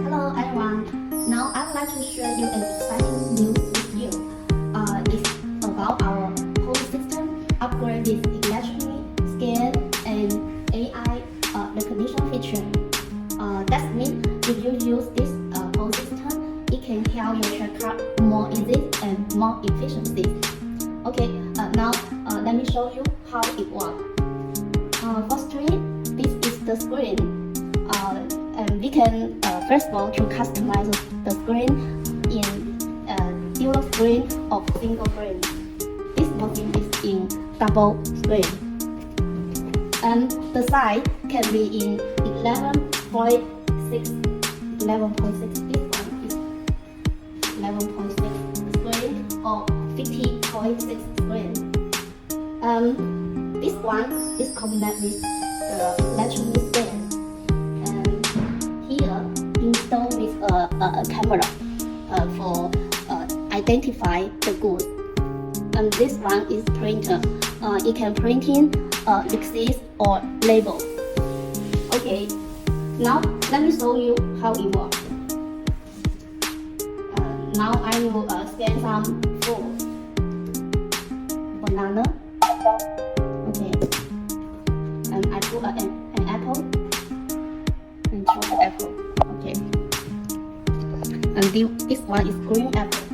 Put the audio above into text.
Hello everyone. Now I would like to share you an exciting news with you. It's about our whole system upgrade with electronic scan and AI recognition feature. That means if you use this whole system, it can help your checkout more easy and more efficiency. Okay, now let me show you how it works. Firstly, this is the screen. And we can first of all to customize the screen in dual screen or single screen. This machine is in double screen, and the size can be in 11.6. 11.6. This one is 11.6 screen or 50.6 screen. This one is connected with the electronic scan. Installed with a camera for identify the goods. And this one is printer. It can print in receipt or label. Okay, now let me show you how it works. Now I will scan some food. Banana. Okay, and I put an apple and choose the apple. Okay, and this one is green apple.